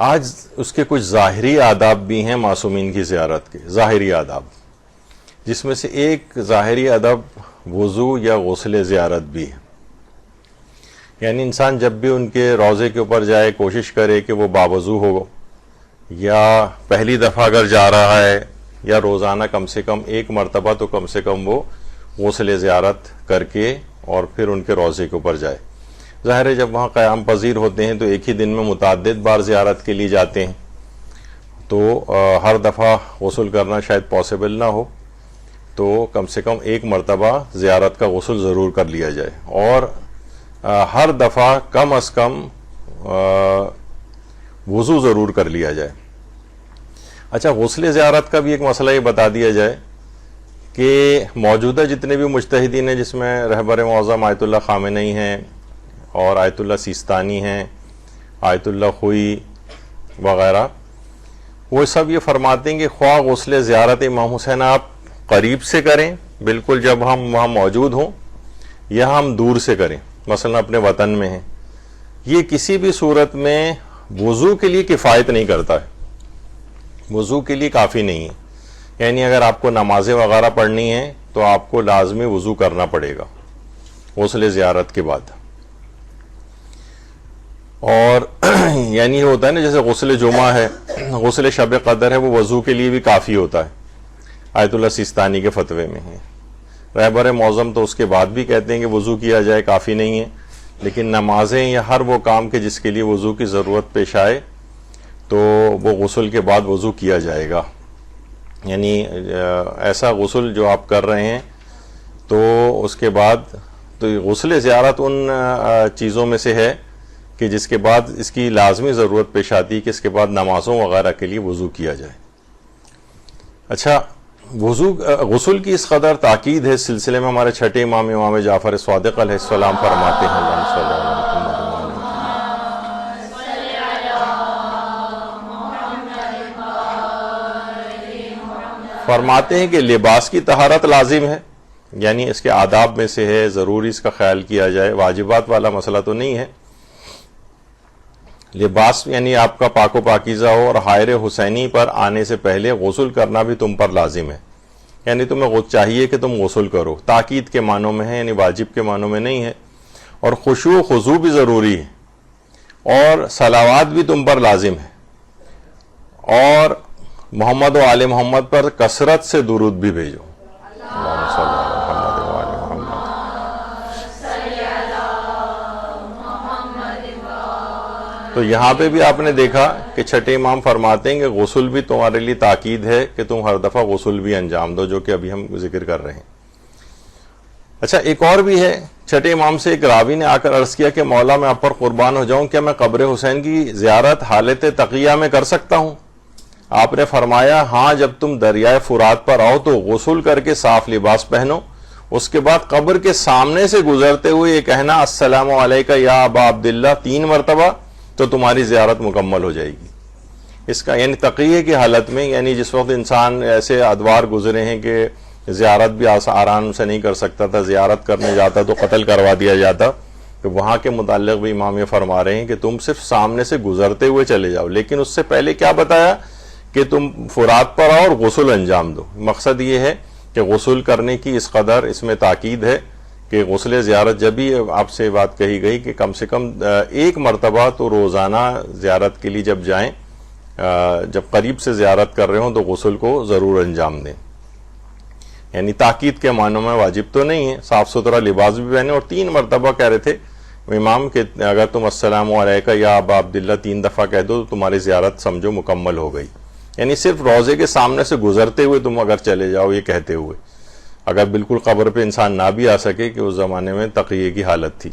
آج اس کے کچھ ظاہری آداب بھی ہیں معصومین کی زیارت کے، ظاہری آداب، جس میں سے ایک ظاہری ادب وضو یا غسل زیارت بھی ہے. یعنی انسان جب بھی ان کے روضے کے اوپر جائے کوشش کرے کہ وہ باوضو ہو، یا پہلی دفعہ اگر جا رہا ہے یا روزانہ کم سے کم ایک مرتبہ تو کم سے کم وہ غسل زیارت کر کے اور پھر ان کے روضے کے اوپر جائے. ظاہر ہے جب وہاں قیام پذیر ہوتے ہیں تو ایک ہی دن میں متعدد بار زیارت کے لیے جاتے ہیں، تو ہر دفعہ غسل کرنا شاید پاسبل نہ ہو، تو کم سے کم ایک مرتبہ زیارت کا غسل ضرور کر لیا جائے، اور ہر دفعہ کم از کم وضو ضرور کر لیا جائے. اچھا، غسل زیارت کا بھی ایک مسئلہ یہ بتا دیا جائے کہ موجودہ جتنے بھی مجتہدین ہیں، جس میں رہبر معظم آیت اللہ خامنئی ہیں اور آیت اللہ سیستانی ہیں، آیت اللہ خوئی وغیرہ، وہ سب یہ فرماتے ہیں کہ خواہ غسل زیارت امام حسین آپ قریب سے کریں بالکل جب ہم وہاں موجود ہوں، یا ہم دور سے کریں مثلا اپنے وطن میں ہیں، یہ کسی بھی صورت میں وضو کے لیے کفایت نہیں کرتا ہے، وضو کے لیے کافی نہیں ہے. یعنی اگر آپ کو نمازیں وغیرہ پڑھنی ہیں تو آپ کو لازمی وضو کرنا پڑے گا غسل زیارت کے بعد. اور یعنی یہ ہوتا ہے نا، جیسے غسل جمعہ ہے، غسل شب قدر ہے، وہ وضو کے لیے بھی کافی ہوتا ہے، آیت اللہ سیستانی کے فتوے میں ہے. رہبر معظم تو اس کے بعد بھی کہتے ہیں کہ وضو کیا جائے کافی نہیں ہے، لیکن نمازیں یا ہر وہ کام کے جس کے لیے وضو کی ضرورت پیش آئے تو وہ غسل کے بعد وضو کیا جائے گا. یعنی ایسا غسل جو آپ کر رہے ہیں تو اس کے بعد تو غسل زیارت ان چیزوں میں سے ہے کہ جس کے بعد اس کی لازمی ضرورت پیش آتی ہے کہ اس کے بعد نمازوں وغیرہ کے لیے وضو کیا جائے. اچھا، غسل کی اس قدر تاکید ہے، اس سلسلے میں ہمارے چھٹے امام امام جعفر صادق علیہ السلام فرماتے ہیں، فرماتے ہیں کہ لباس کی طہارت لازم ہے، یعنی اس کے آداب میں سے ہے، ضروری اس کا خیال کیا جائے، واجبات والا مسئلہ تو نہیں ہے. لباس یعنی آپ کا پاک و پاکیزہ ہو، اور حائر حسینی پر آنے سے پہلے غسل کرنا بھی تم پر لازم ہے. یعنی تمہیں چاہیے کہ تم غسل کرو، تاکید کے معنوں میں ہے، یعنی واجب کے معنوں میں نہیں ہے. اور خشوع و خضوع بھی ضروری ہے، اور صلوات بھی تم پر لازم ہے، اور محمد و آل محمد پر کثرت سے درود بھی بھیجو. تو یہاں پہ بھی آپ نے دیکھا کہ چھٹے امام فرماتے ہیں کہ غسل بھی تمہارے لیے تاکید ہے کہ تم ہر دفعہ غسل بھی انجام دو، جو کہ ابھی ہم ذکر کر رہے ہیں. اچھا، ایک اور بھی ہے، چھٹے امام سے ایک راوی نے آ کر عرض کیا کہ مولا میں آپ پر قربان ہو جاؤں، کیا میں قبر حسین کی زیارت حالت تقیہ میں کر سکتا ہوں؟ آپ نے فرمایا ہاں، جب تم دریائے فرات پر آؤ تو غسل کر کے صاف لباس پہنو، اس کے بعد قبر کے سامنے سے گزرتے ہوئے یہ کہنا السلام علیکہ یا ابا عبداللہ 3 مرتبہ، تو تمہاری زیارت مکمل ہو جائے گی. اس کا یعنی تقیہ کی حالت میں، یعنی جس وقت انسان ایسے ادوار گزرے ہیں کہ زیارت بھی آرام سے نہیں کر سکتا تھا، زیارت کرنے جاتا تو قتل کروا دیا جاتا، تو وہاں کے متعلق بھی امام یہ فرما رہے ہیں کہ تم صرف سامنے سے گزرتے ہوئے چلے جاؤ، لیکن اس سے پہلے کیا بتایا کہ تم فرات پر آؤ اور غسل انجام دو. مقصد یہ ہے کہ غسل کرنے کی اس قدر اس میں تاکید ہے کہ غسل زیارت جب بھی آپ سے بات کہی گئی کہ کم سے کم ایک مرتبہ تو روزانہ زیارت کے لیے جب جائیں، جب قریب سے زیارت کر رہے ہوں تو غسل کو ضرور انجام دیں. یعنی تاکید کے معنوں میں واجب تو نہیں ہے، صاف ستھرا لباس بھی پہنے، اور 3 مرتبہ کہہ رہے تھے امام کہ اگر تم السلام علیکہ یا ابا عبداللہ 3 دفعہ کہہ دو تو تمہاری زیارت سمجھو مکمل ہو گئی. یعنی صرف روضے کے سامنے سے گزرتے ہوئے تم اگر چلے جاؤ، یہ کہتے ہوئے، اگر بالکل قبر پہ انسان نہ بھی آ سکے کہ اس زمانے میں تقیہ کی حالت تھی.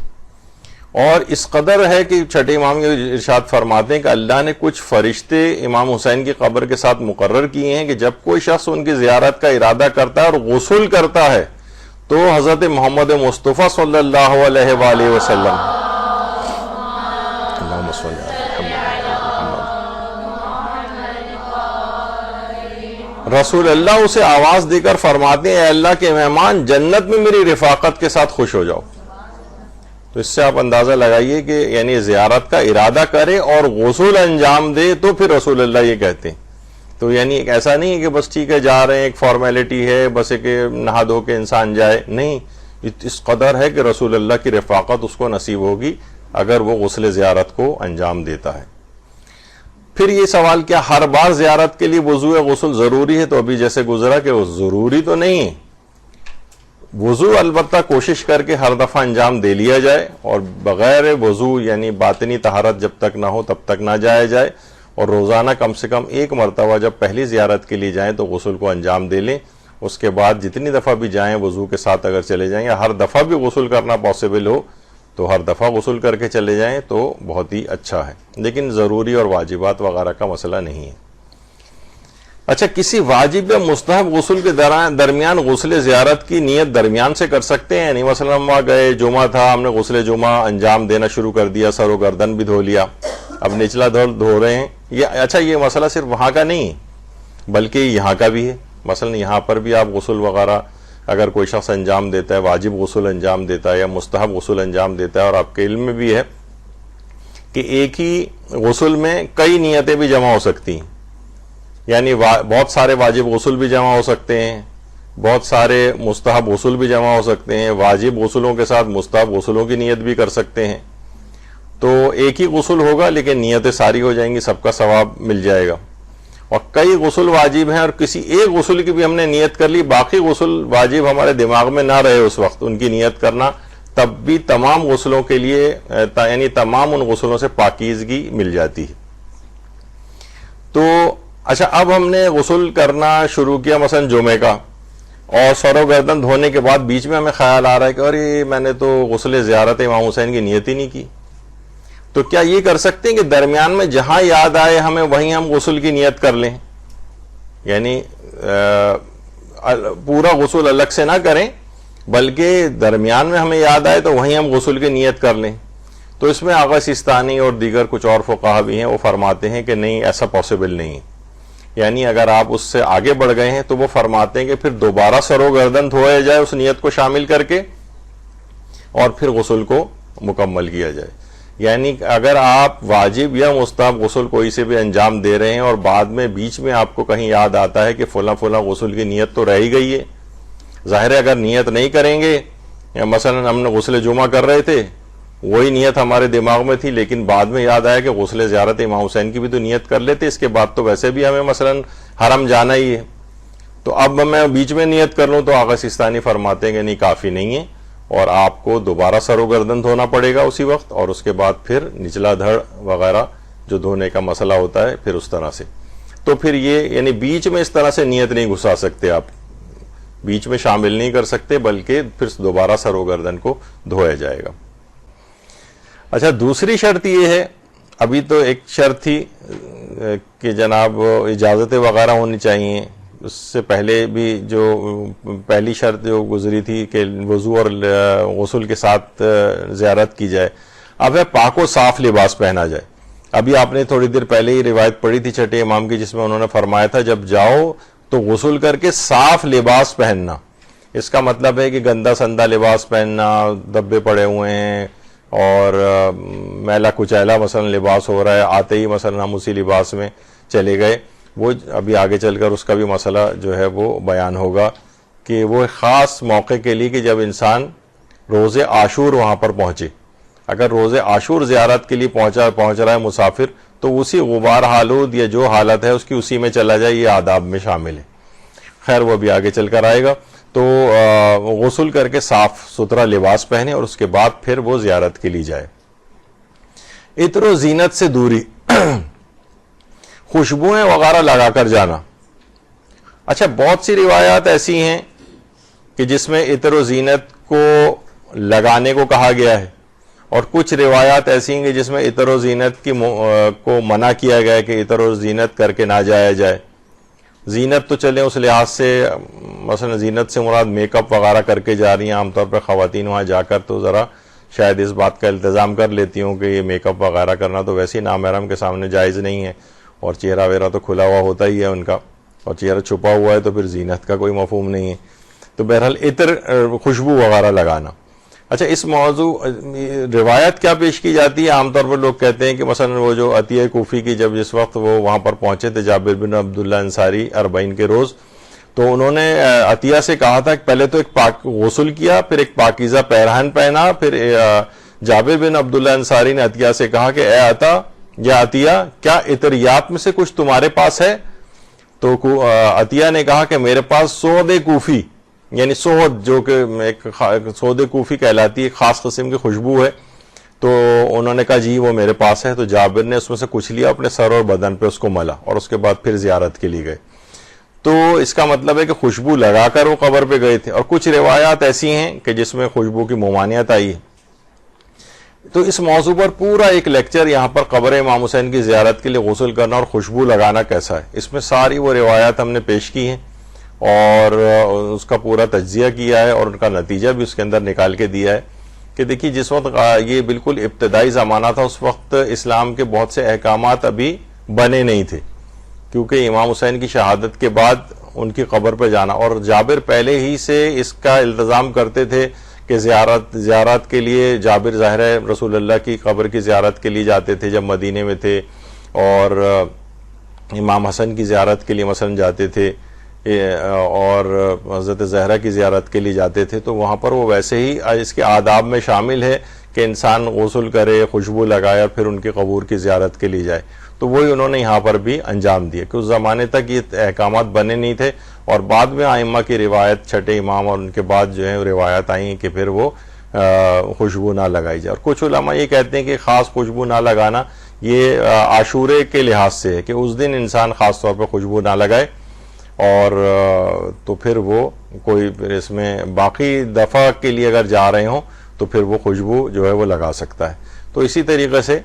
اور اس قدر ہے کہ چھٹے امام یہ ارشاد فرماتے ہیں کہ اللہ نے کچھ فرشتے امام حسین کی قبر کے ساتھ مقرر کیے ہیں کہ جب کوئی شخص ان کی زیارت کا ارادہ کرتا ہے اور غسل کرتا ہے تو حضرت محمد مصطفیٰ صلی اللہ علیہ وآلہ وسلم رسول اللہ اسے آواز دے کر فرماتے ہیں اے اللہ کے مہمان، جنت میں میری رفاقت کے ساتھ خوش ہو جاؤ. تو اس سے آپ اندازہ لگائیے کہ یعنی زیارت کا ارادہ کرے اور غسل انجام دے تو پھر رسول اللہ یہ کہتے ہیں. تو یعنی ایسا نہیں ہے کہ بس ٹھیک ہے جا رہے ہیں، ایک فارمیلٹی ہے، بس ایک نہا دھو کے انسان جائے، نہیں، اس قدر ہے کہ رسول اللہ کی رفاقت اس کو نصیب ہوگی اگر وہ غسل زیارت کو انجام دیتا ہے. پھر یہ سوال کیا ہر بار زیارت کے لیے وضو غسل ضروری ہے؟ تو ابھی جیسے گزرا کہ وہ ضروری تو نہیں ہے. وضو البتہ کوشش کر کے ہر دفعہ انجام دے لیا جائے، اور بغیر وضو یعنی باطنی طہارت جب تک نہ ہو تب تک نہ جایا جائے، اور روزانہ کم سے کم ایک مرتبہ جب پہلی زیارت کے لیے جائیں تو غسل کو انجام دے لیں. اس کے بعد جتنی دفعہ بھی جائیں وضو کے ساتھ اگر چلے جائیں، یا ہر دفعہ بھی غسل کرنا پاسبل ہو تو ہر دفعہ غسل کر کے چلے جائیں تو بہت ہی اچھا ہے، لیکن ضروری اور واجبات وغیرہ کا مسئلہ نہیں ہے. اچھا، کسی واجب یا مستحب غسل کے درمیان غسل زیارت کی نیت درمیان سے کر سکتے ہیں؟ یعنی مثلا ہم وہاں گئے، جمعہ تھا، ہم نے غسل جمعہ انجام دینا شروع کر دیا، سر و گردن بھی دھو لیا، اب نچلا دھو رہے ہیں. اچھا، یہ مسئلہ صرف وہاں کا نہیں ہے بلکہ یہاں کا بھی ہے. مثلا یہاں پر بھی آپ غسل وغیرہ اگر کوئی شخص انجام دیتا ہے، واجب غسل انجام دیتا ہے یا مستحب غسل انجام دیتا ہے، اور آپ کے علم میں بھی ہے کہ ایک ہی غسل میں کئی نیتیں بھی جمع ہو سکتی ہیں. یعنی بہت سارے واجب غسل بھی جمع ہو سکتے ہیں، بہت سارے مستحب غسل بھی جمع ہو سکتے ہیں، واجب غسلوں کے ساتھ مستحب غسلوں کی نیت بھی کر سکتے ہیں. تو ایک ہی غسل ہوگا لیکن نیتیں ساری ہو جائیں گی، سب کا ثواب مل جائے گا. اور کئی غسل واجب ہیں اور کسی ایک غسل کی بھی ہم نے نیت کر لی، باقی غسل واجب ہمارے دماغ میں نہ رہے اس وقت ان کی نیت کرنا، تب بھی تمام غسلوں کے لیے یعنی تمام ان غسلوں سے پاکیزگی مل جاتی ہے. تو اچھا، اب ہم نے غسل کرنا شروع کیا مثلا جمعے کا، اور سر و گردن دھونے کے بعد بیچ میں ہمیں خیال آ رہا ہے کہ ارے میں نے تو غسل زیارت امام حسین کی نیت ہی نہیں کی. تو کیا یہ کر سکتے ہیں کہ درمیان میں جہاں یاد آئے ہمیں وہیں ہم غسل کی نیت کر لیں؟ یعنی پورا غسل الگ سے نہ کریں بلکہ درمیان میں ہمیں یاد آئے تو وہیں ہم غسل کی نیت کر لیں. تو اس میں آغا سیستانی اور دیگر کچھ اور فقہا بھی ہیں، وہ فرماتے ہیں کہ نہیں، ایسا پاسبل نہیں ہے. یعنی اگر آپ اس سے آگے بڑھ گئے ہیں تو وہ فرماتے ہیں کہ پھر دوبارہ سر و گردن دھویا جائے اس نیت کو شامل کر کے، اور پھر غسل کو مکمل کیا جائے. یعنی اگر آپ واجب یا مستحب غسل کوئی سے بھی انجام دے رہے ہیں اور بعد میں بیچ میں آپ کو کہیں یاد آتا ہے کہ فلاں فلاں غسل کی نیت تو رہ ہی گئی ہے، ظاہر ہے اگر نیت نہیں کریں گے، یا مثلا ہم نے غسل جمعہ کر رہے تھے، وہی نیت ہمارے دماغ میں تھی، لیکن بعد میں یاد آیا کہ غسل زیارت امام حسین کی بھی تو نیت کر لیتے، اس کے بعد تو ویسے بھی ہمیں مثلا حرم جانا ہی ہے، تو اب میں بیچ میں نیت کر لوں. تو آغا سیستانی فرماتے ہیں کہ نہیں، کافی نہیں ہے، اور آپ کو دوبارہ سر و گردن دھونا پڑے گا اسی وقت، اور اس کے بعد پھر نچلا دھڑ وغیرہ جو دھونے کا مسئلہ ہوتا ہے پھر اس طرح سے. تو پھر یہ یعنی بیچ میں اس طرح سے نیت نہیں گھسا سکتے، آپ بیچ میں شامل نہیں کر سکتے، بلکہ پھر دوبارہ سر و گردن کو دھویا جائے گا. اچھا، دوسری شرط یہ ہے، ابھی تو ایک شرط تھی کہ جناب اجازتیں وغیرہ ہونی چاہیے، اس سے پہلے بھی جو پہلی شرط جو گزری تھی کہ وضو اور غسل کے ساتھ زیارت کی جائے. اب ہے پاک و صاف لباس پہنا جائے. ابھی آپ نے تھوڑی دیر پہلے ہی روایت پڑھی تھی چھٹے امام کی، جس میں انہوں نے فرمایا تھا جب جاؤ تو غسل کر کے صاف لباس پہننا. اس کا مطلب ہے کہ گندا سندا لباس پہننا، دبے پڑے ہوئے ہیں اور میلا کچیلا مثلا لباس ہو رہا ہے، آتے ہی مثلا ہم اسی لباس میں چلے گئے، وہ ابھی آگے چل کر اس کا بھی مسئلہ جو ہے وہ بیان ہوگا کہ وہ خاص موقع کے لیے کہ جب انسان روز عاشور وہاں پر پہنچے. اگر روز عاشور زیارت کے لیے پہنچ رہا ہے مسافر تو اسی غبار آلود یا جو حالت ہے اس کی اسی میں چلا جائے، یہ آداب میں شامل ہے. خیر وہ بھی آگے چل کر آئے گا. تو غسل کر کے صاف ستھرا لباس پہنے اور اس کے بعد پھر وہ زیارت کے لیے جائے. عطر و زینت سے دوری، خوشبوئیں وغیرہ لگا کر جانا. اچھا، بہت سی روایات ایسی ہیں کہ جس میں عطر و زینت کو لگانے کو کہا گیا ہے، اور کچھ روایات ایسی ہیں کہ جس میں عطر و زینت کو منع کیا گیا ہے کہ عطر و زینت کر کے نہ جایا جائے. زینت تو چلیں اس لحاظ سے، مثلا زینت سے مراد میک اپ وغیرہ کر کے جا رہی ہیں عام طور پر خواتین، وہاں جا کر تو ذرا شاید اس بات کا التزام کر لیتی ہوں کہ یہ میک اپ وغیرہ کرنا تو ویسے ہی نامحرم کے سامنے جائز نہیں ہے، اور چہرہ وغیرہ تو کھلا ہوا ہوتا ہی ہے ان کا، اور چہرہ چھپا ہوا ہے تو پھر زینت کا کوئی مفہوم نہیں ہے. تو بہرحال عطر خوشبو وغیرہ لگانا. اچھا اس موضوع روایت کیا پیش کی جاتی ہے؟ عام طور پر لوگ کہتے ہیں کہ مثلا وہ جو عطیہ کوفی کی جب جس وقت وہ وہاں پر پہنچے تھے جابر بن عبداللہ انصاری 40 کے روز، تو انہوں نے عطیہ سے کہا تھا کہ پہلے تو ایک غسل کیا، پھر ایک پاکیزہ پیرہن پہنا، پھر جابر بن عبداللہ انصاری نے عطیہ سے کہا کہ اے عطیہ کیا عطریات میں سے کچھ تمہارے پاس ہے؟ تو عطیہ نے کہا کہ میرے پاس سود کوفی، یعنی سود جو کہ ایک سود کوفی کہلاتی ہے، ایک خاص قسم کی خوشبو ہے، تو انہوں نے کہا جی وہ میرے پاس ہے۔ تو جابر نے اس میں سے کچھ لیا، اپنے سر اور بدن پہ اس کو ملا، اور اس کے بعد پھر زیارت کے لیے گئے۔ تو اس کا مطلب ہے کہ خوشبو لگا کر وہ قبر پہ گئے تھے، اور کچھ روایات ایسی ہیں کہ جس میں خوشبو کی ممانعت آئی ہے۔ تو اس موضوع پر پورا ایک لیکچر یہاں پر قبر امام حسین کی زیارت کے لیے غسل کرنا اور خوشبو لگانا کیسا ہے، اس میں ساری وہ روایات ہم نے پیش کی ہیں اور اس کا پورا تجزیہ کیا ہے، اور ان کا نتیجہ بھی اس کے اندر نکال کے دیا ہے کہ دیکھیے جس وقت یہ بالکل ابتدائی زمانہ تھا، اس وقت اسلام کے بہت سے احکامات ابھی بنے نہیں تھے، کیونکہ امام حسین کی شہادت کے بعد ان کی قبر پہ جانا، اور جابر پہلے ہی سے اس کا التزام کرتے تھے کہ زیارت کے لیے جابر ظاہر ہے رسول اللہ کی قبر کی زیارت کے لیے جاتے تھے جب مدینے میں تھے، اور امام حسن کی زیارت کے لیے مثلا جاتے تھے، اور حضرت زہرا کی زیارت کے لیے جاتے تھے، تو وہاں پر وہ ویسے ہی اس کے آداب میں شامل ہے کہ انسان غسل کرے، خوشبو لگائے، اور پھر ان کی قبور کی زیارت کے لیے جائے۔ تو وہی انہوں نے یہاں پر بھی انجام دیا کہ اس زمانے تک یہ احکامات بنے نہیں تھے، اور بعد میں ائمہ کی روایت، چھٹے امام اور ان کے بعد جو ہے روایت آئیں کہ پھر وہ خوشبو نہ لگائی جائے۔ اور کچھ علماء یہ کہتے ہیں کہ خاص خوشبو نہ لگانا یہ عاشورے کے لحاظ سے ہے کہ اس دن انسان خاص طور پر خوشبو نہ لگائے، اور تو پھر وہ کوئی پھر اس میں باقی دفعہ کے لیے اگر جا رہے ہوں تو پھر وہ خوشبو جو ہے وہ لگا سکتا ہے۔ تو اسی طریقے سے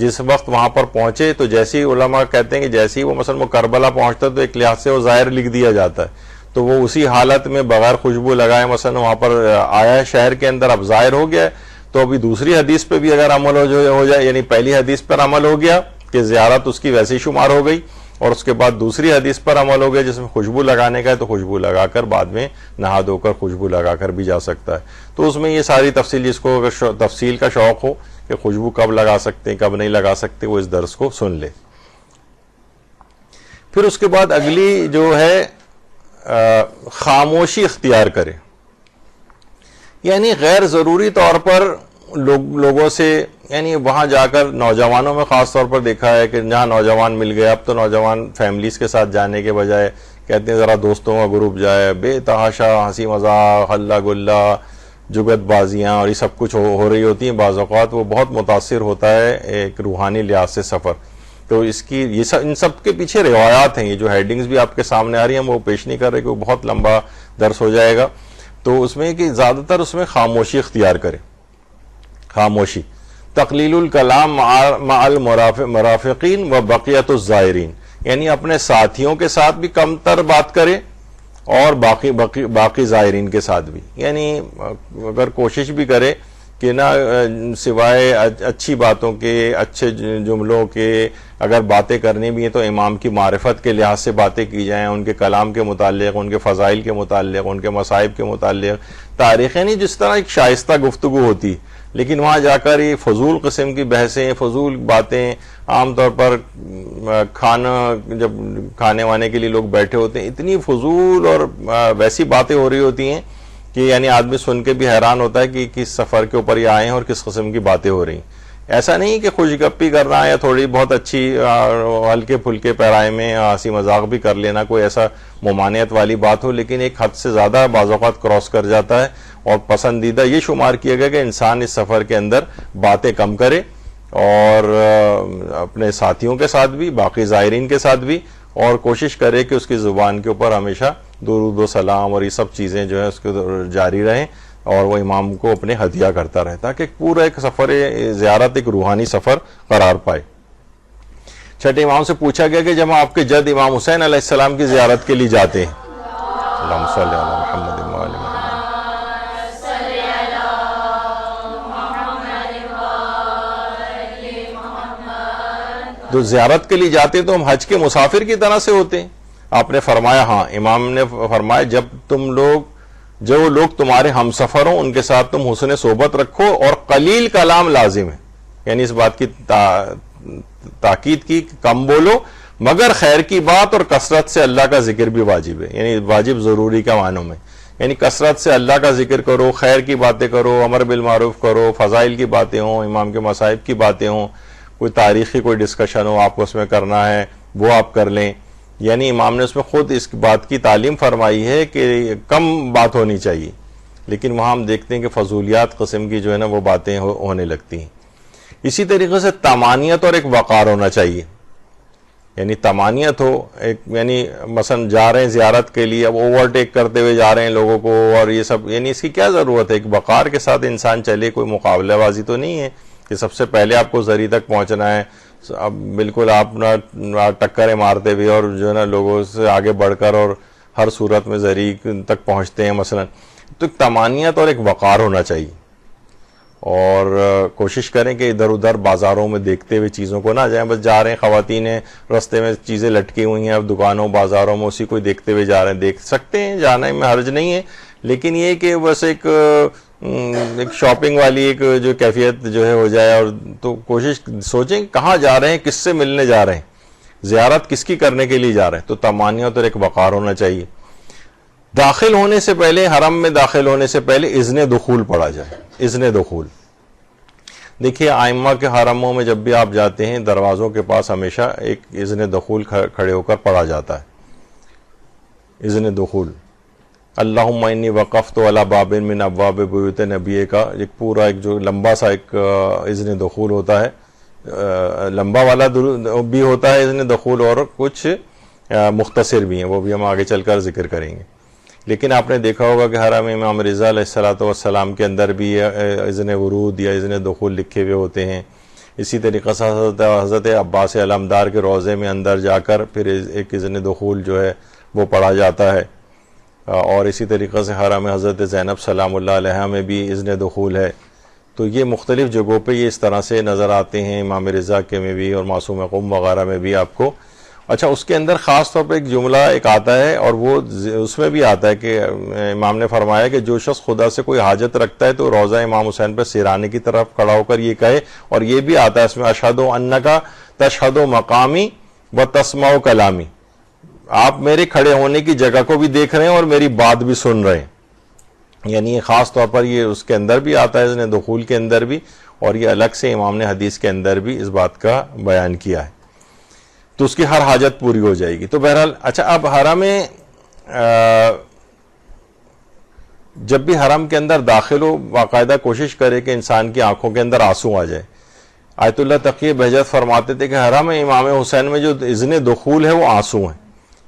جس وقت وہاں پر پہنچے تو جیسے ہی علماء کہتے ہیں کہ جیسے ہی وہ مثلا وہ کربلا پہنچتا تو ایک لحاظ سے وہ ظاہر لکھ دیا جاتا ہے، تو وہ اسی حالت میں بغیر خوشبو لگائے مثلا وہاں پر آیا ہے شہر کے اندر، اب ظاہر ہو گیا ہے، تو ابھی دوسری حدیث پہ بھی اگر عمل ہو جائے، یعنی پہلی حدیث پر عمل ہو گیا کہ زیارت اس کی ویسے ہی شمار ہو گئی، اور اس کے بعد دوسری حدیث پر عمل ہو گیا جس میں خوشبو لگانے کا ہے، تو خوشبو لگا کر بعد میں نہا دھو کر خوشبو لگا کر بھی جا سکتا ہے۔ تو اس میں یہ ساری تفصیل، جس کو اگر تفصیل کا شوق ہو کہ خوشبو کب لگا سکتے ہیں کب نہیں لگا سکتے، وہ اس درس کو سن لے۔ پھر اس کے بعد اگلی جو ہے خاموشی اختیار کرے، یعنی غیر ضروری طور پر لوگوں سے، یعنی وہاں جا کر نوجوانوں میں خاص طور پر دیکھا ہے کہ جہاں نوجوان مل گئے، اب تو نوجوان فیملیز کے ساتھ جانے کے بجائے کہتے ہیں ذرا دوستوں کا گروپ جائے، بے تحاشا ہنسی مذاق، ہلا گلا، جگت بازیاں اور یہ سب کچھ ہو رہی ہوتی ہیں، بعض اوقات وہ بہت متاثر ہوتا ہے ایک روحانی لحاظ سے سفر۔ تو اس کی ان سب کے پیچھے روایات ہیں، یہ جو ہیڈنگز بھی آپ کے سامنے آ رہی ہیں وہ پیش نہیں کر رہے کہ وہ بہت لمبا درس ہو جائے گا۔ تو اس میں کہ زیادہ تر اس میں خاموشی اختیار کرے، خاموشی، تقلیل الکلام مع المرافقین و بقیت الزائرین، یعنی اپنے ساتھیوں کے ساتھ بھی کم تر بات کرے اور باقی زائرین کے ساتھ بھی، یعنی اگر کوشش بھی کرے کہ نہ سوائے اچھی باتوں کے، اچھے جملوں کے، اگر باتیں کرنی بھی ہیں تو امام کی معرفت کے لحاظ سے باتیں کی جائیں، ان کے کلام کے متعلق، ان کے فضائل کے متعلق، ان کے مصائب کے متعلق، تاریخ، یعنی جس طرح ایک شائستہ گفتگو ہوتی۔ لیکن وہاں جا کر یہ فضول قسم کی بحثیں، فضول باتیں، عام طور پر جب کھانے وانے کے لیے لوگ بیٹھے ہوتے ہیں، اتنی فضول اور ویسی باتیں ہو رہی ہوتی ہیں کہ یعنی آدمی سن کے بھی حیران ہوتا ہے کہ کس سفر کے اوپر یہ آئے ہیں اور کس قسم کی باتیں ہو رہی ہیں۔ ایسا نہیں کہ خوش گپی کرنا یا تھوڑی بہت اچھی ہلکے پھلکے پیرائے میں ہنسی مذاق بھی کر لینا کوئی ایسا ممانعت والی بات ہو، لیکن ایک حد سے زیادہ بعض اوقات کراس کر جاتا ہے، اور پسندیدہ یہ شمار کیا گیا کہ انسان اس سفر کے اندر باتیں کم کرے، اور اپنے ساتھیوں کے ساتھ بھی، باقی زائرین کے ساتھ بھی، اور کوشش کرے کہ اس کی زبان کے اوپر ہمیشہ درود و سلام اور یہ سب چیزیں جو ہیں اس کے جاری رہیں، اور وہ امام کو اپنے ہدیہ کرتا رہے تاکہ پورا ایک سفر زیارت ایک روحانی سفر قرار پائے۔ چھٹے امام سے پوچھا گیا کہ جب آپ کے جد امام حسین علیہ السلام کی زیارت کے لیے جاتے ہیں، اللہم صلی علی محمد و آل محمد، تو زیارت کے لیے جاتے تو ہم حج کے مسافر کی طرح سے ہوتے ہیں۔ آپ نے فرمایا، ہاں، امام نے فرمایا جب تم لوگ جو لوگ تمہارے ہم سفر ہوں ان کے ساتھ تم حسن صحبت رکھو، اور قلیل کلام لازم ہے، یعنی اس بات کی تاکید کی کہ کم بولو، مگر خیر کی بات اور کثرت سے اللہ کا ذکر بھی واجب ہے، یعنی واجب ضروری کا معنوں میں، یعنی کثرت سے اللہ کا ذکر کرو، خیر کی باتیں کرو، امر بالمعروف کرو، فضائل کی باتیں ہوں، امام کے مصائب کی باتیں ہوں، کوئی تاریخی کوئی ڈسکشن ہو آپ کو اس میں کرنا ہے وہ آپ کر لیں، یعنی امام نے اس میں خود اس بات کی تعلیم فرمائی ہے کہ کم بات ہونی چاہیے، لیکن وہاں ہم دیکھتے ہیں کہ فضولیات قسم کی جو ہے نا وہ باتیں ہونے لگتی ہیں۔ اسی طریقے سے طمانیت اور ایک وقار ہونا چاہیے، یعنی طمانیت ہو، ایک یعنی مثلا جا رہے ہیں زیارت کے لیے، اب اوورٹیک کرتے ہوئے جا رہے ہیں لوگوں کو اور یہ سب، یعنی اس کی کیا ضرورت ہے؟ ایک وقار کے ساتھ انسان چلے، کوئی مقابلہ بازی تو نہیں ہے کہ سب سے پہلے آپ کو زری تک پہنچنا ہے، اب بالکل آپ نہ ٹکریں مارتے ہوئے اور جو ہے نا لوگوں سے آگے بڑھ کر اور ہر صورت میں زری تک پہنچتے ہیں مثلا، تو ایک طمانیت اور ایک وقار ہونا چاہیے، اور کوشش کریں کہ ادھر ادھر بازاروں میں دیکھتے ہوئے چیزوں کو نہ جائیں، بس جا رہے ہیں خواتین ہیں رستے میں چیزیں لٹکی ہوئی ہیں اب دکانوں بازاروں میں، اسی کو دیکھتے ہوئے جا رہے ہیں، دیکھ سکتے ہیں، جانے میں حرج نہیں ہے، لیکن یہ کہ بس ایک شاپنگ والی ایک جو کیفیت جو ہے ہو جائے، اور تو کوشش سوچیں کہاں جا رہے ہیں، کس سے ملنے جا رہے ہیں، زیارت کس کی کرنے کے لیے جا رہے ہیں، تو طمانیت اور ایک وقار ہونا چاہیے۔ داخل ہونے سے پہلے، حرم میں داخل ہونے سے پہلے اذن دخول پڑھا جائے، اذن دخول۔ دیکھیے ائمہ کے حرموں میں جب بھی آپ جاتے ہیں دروازوں کے پاس ہمیشہ ایک اذن دخول کھڑے ہو کر پڑھا جاتا ہے، اذن دخول۔ اللہم انی وقفت علی باب من ابواب بیوت نبی کا ایک پورا ایک جو لمبا سا ایک اذن دخول ہوتا ہے، لمبا والا بھی ہوتا ہے اذن دخول، اور کچھ مختصر بھی ہیں، وہ بھی ہم آگے چل کر ذکر کریں گے۔ لیکن آپ نے دیکھا ہوگا کہ حرم امام رضا علیہ السلام کے اندر بھی اذن ورود یا اذن دخول لکھے ہوئے ہوتے ہیں۔ اسی طریقے سے حضرت عباس علمدار کے روضے میں اندر جا کر پھر ایک اذن دخول جو ہے وہ پڑھا جاتا ہے، اور اسی طریقے سے حرم حضرت زینب سلام اللہ علیہا میں بھی اذن دخول ہے۔ تو یہ مختلف جگہوں پہ یہ اس طرح سے نظر آتے ہیں، امام رضا کے میں بھی اور معصوم قم وغیرہ میں بھی آپ کو۔ اچھا، اس کے اندر خاص طور پہ ایک جملہ ایک آتا ہے، اور وہ اس میں بھی آتا ہے کہ امام نے فرمایا کہ جو شخص خدا سے کوئی حاجت رکھتا ہے تو روضہ امام حسین پہ سرانے کی طرف کھڑا ہو کر یہ کہے، اور یہ بھی آتا ہے اس میں اشہد انک تشہد مقامی و تسمع کلامی، آپ میرے کھڑے ہونے کی جگہ کو بھی دیکھ رہے ہیں اور میری بات بھی سن رہے ہیں، یعنی خاص طور پر یہ اس کے اندر بھی آتا ہے اذن دخول کے اندر بھی، اور یہ الگ سے امام نے حدیث کے اندر بھی اس بات کا بیان کیا ہے، تو اس کی ہر حاجت پوری ہو جائے گی۔ تو بہرحال اچھا، اب حرم جب بھی حرم کے اندر داخل ہو باقاعدہ کوشش کرے کہ انسان کی آنکھوں کے اندر آنسو آ جائے۔ آیت اللہ تقی بہجت فرماتے تھے کہ حرم امام حسین میں جو اذن دخول ہے وہ آنسو ہیں،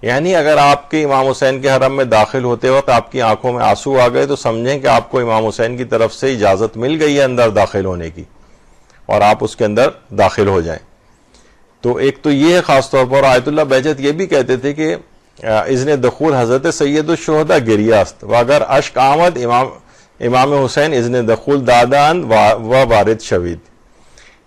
یعنی اگر آپ کے امام حسین کے حرم میں داخل ہوتے وقت آپ کی آنکھوں میں آنسو آ گئے تو سمجھیں کہ آپ کو امام حسین کی طرف سے اجازت مل گئی ہے اندر داخل ہونے کی، اور آپ اس کے اندر داخل ہو جائیں۔ تو ایک تو یہ ہے خاص طور پر، آیت اللہ بہجت یہ بھی کہتے تھے کہ اذن دخول حضرت سید الشہداء گریاست، و اگر اشک آمد امام حسین اذن دخول دادان و وارد شوید،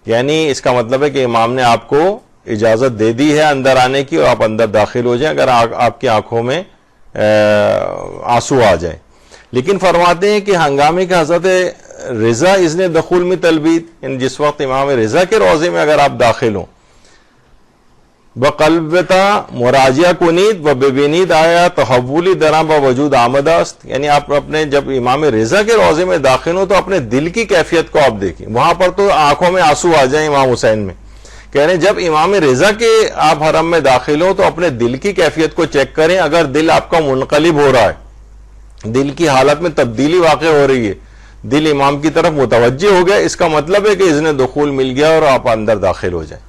یعنی اس کا مطلب ہے کہ امام نے آپ کو اجازت دے دی ہے اندر آنے کی، اور آپ اندر داخل ہو جائیں اگر آپ کی آنکھوں میں آنسو آ جائیں۔ لیکن فرماتے ہیں کہ ہنگامے کے حضرت رضا اذن دخول میں تلبید، یعنی جس وقت امام رضا کے روضے میں اگر آپ داخل ہوں، بقلبتا مراجعہ کنید و ببینید آیا تحولی درا با وجود آمداست، یعنی آپ اپنے جب امام رضا کے روضے میں داخل ہو تو اپنے دل کی کیفیت کو آپ دیکھیں، وہاں پر تو آنکھوں میں آنسو آ جائیں امام حسین میں، کہہ رہے ہیں جب امام رضا کے آپ حرم میں داخل ہو تو اپنے دل کی کیفیت کو چیک کریں، اگر دل آپ کا منقلب ہو رہا ہے، دل کی حالت میں تبدیلی واقع ہو رہی ہے، دل امام کی طرف متوجہ ہو گیا، اس کا مطلب ہے کہ اذن دخول مل گیا اور آپ اندر داخل ہو جائیں۔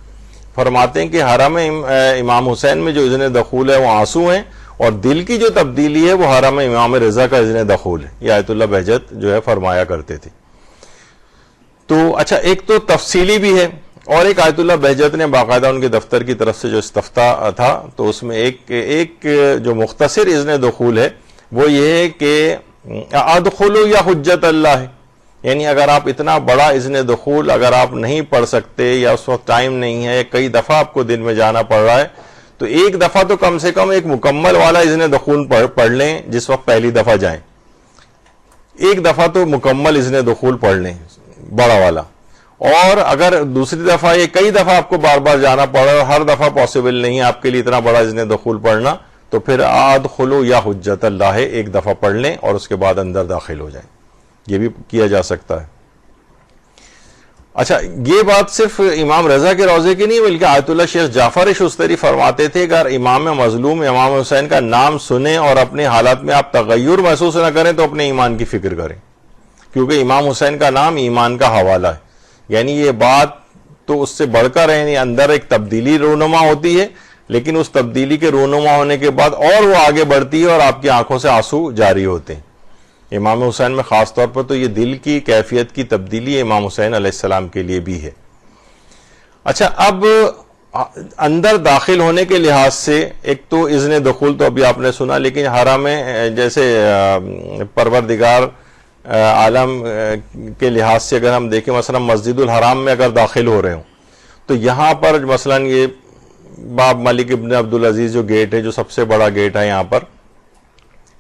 فرماتے ہیں کہ حرم امام حسین میں جو اذن دخول ہے وہ آنسو ہیں، اور دل کی جو تبدیلی ہے وہ حرم امام رضا کا اذن دخول ہے، یہ آیت اللہ بہجت جو ہے فرمایا کرتے تھے۔ تو اچھا، ایک تو تفصیلی بھی ہے، اور ایک آیت اللہ بہجت نے باقاعدہ ان کے دفتر کی طرف سے جو استفتاء تھا تو اس میں ایک جو مختصر اذن دخول ہے وہ یہ ہے کہ ادخلوا یا حجت اللہ ہے، یعنی اگر آپ اتنا بڑا اذن دخول اگر آپ نہیں پڑھ سکتے یا اس وقت ٹائم نہیں ہے، کئی دفعہ آپ کو دن میں جانا پڑ رہا ہے، تو ایک دفعہ تو کم سے کم ایک مکمل والا اذن دخول پڑھ لیں جس وقت پہلی دفعہ جائیں۔ ایک دفعہ تو مکمل اذن دخول پڑھ لیں بڑا والا، اور اگر دوسری دفعہ یہ کئی دفعہ آپ کو بار بار جانا پڑا اور ہر دفعہ پاسبل نہیں ہے آپ کے لیے اتنا بڑا اذن دخول پڑھنا، تو پھر ادخلوا یا حجت اللہ ایک دفعہ پڑھ لیں اور اس کے بعد اندر داخل ہو جائیں، یہ بھی کیا جا سکتا ہے۔ اچھا، یہ بات صرف امام رضا کے روضے کی نہیں بلکہ آیت اللہ شیخ جعفر شستری فرماتے تھے کہ اگر امام مظلوم امام حسین کا نام سنیں اور اپنے حالات میں آپ تغیر محسوس نہ کریں تو اپنے ایمان کی فکر کریں، کیونکہ امام حسین کا نام ایمان کا حوالہ ہے، یعنی یہ بات تو اس سے بڑھ کر ہے، اندر ایک تبدیلی رونما ہوتی ہے، لیکن اس تبدیلی کے رونما ہونے کے بعد اور وہ آگے بڑھتی ہے اور آپ کی آنکھوں سے آنسو جاری ہوتے ہیں۔ امام حسین میں خاص طور پر تو یہ دل کی کیفیت کی تبدیلی امام حسین علیہ السلام کے لیے بھی ہے۔ اچھا، اب اندر داخل ہونے کے لحاظ سے ایک تو اذن دخول تو ابھی آپ نے سنا، لیکن حرم میں جیسے پروردگار عالم کے لحاظ سے اگر ہم دیکھیں، مثلا مسجد الحرام میں اگر داخل ہو رہے ہوں تو یہاں پر مثلا یہ باب ملک ابن عبدالعزیز جو گیٹ ہے، جو سب سے بڑا گیٹ ہے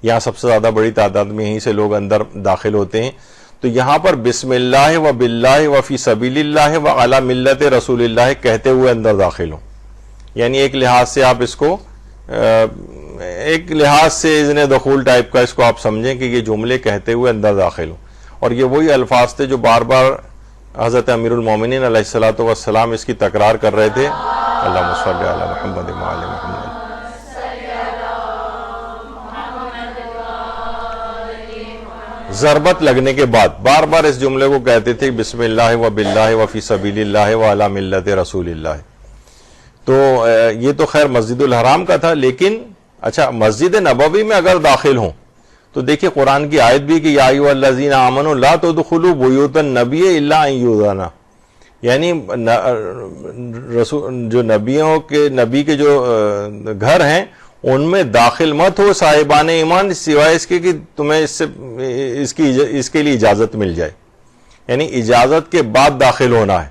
یہاں سب سے زیادہ بڑی تعداد میں یہیں سے لوگ اندر داخل ہوتے ہیں، تو یہاں پر بسم اللہ و باللہ و فی سبیل اللہ و علی ملت رسول اللہ کہتے ہوئے اندر داخل ہوں، یعنی ایک لحاظ سے آپ اس کو ایک لحاظ سے اذن دخول ٹائپ کا اس کو آپ سمجھیں کہ یہ جملے کہتے ہوئے اندر داخل ہوں، اور یہ وہی الفاظ تھے جو بار بار حضرت امیر المومنین علیہ الصلوۃ والسلام اس کی تکرار کر رہے تھے، اللہم صلی علی محمد و علی محمد۔ ضربت لگنے کے بعد بار بار اس جملے کو کہتے تھے، بسم اللہ و باللہ و فی سبیل اللہ و علی ملت رسول اللہ۔ تو یہ تو خیر مسجد الحرام کا تھا، لیکن اچھا مسجد نبوی میں اگر داخل ہوں تو دیکھیں قرآن کی آیت بھی کہ یا ایھا الذین آمنوا لا تدخلوا بیوت النبی الا ان یؤذن، یعنی رسول جو نبی کے جو گھر ہیں ان میں داخل مت ہو صاحبان ایمان سوائے اس کے کہ تمہیں اس کے لیے اجازت مل جائے، یعنی اجازت کے بعد داخل ہونا ہے۔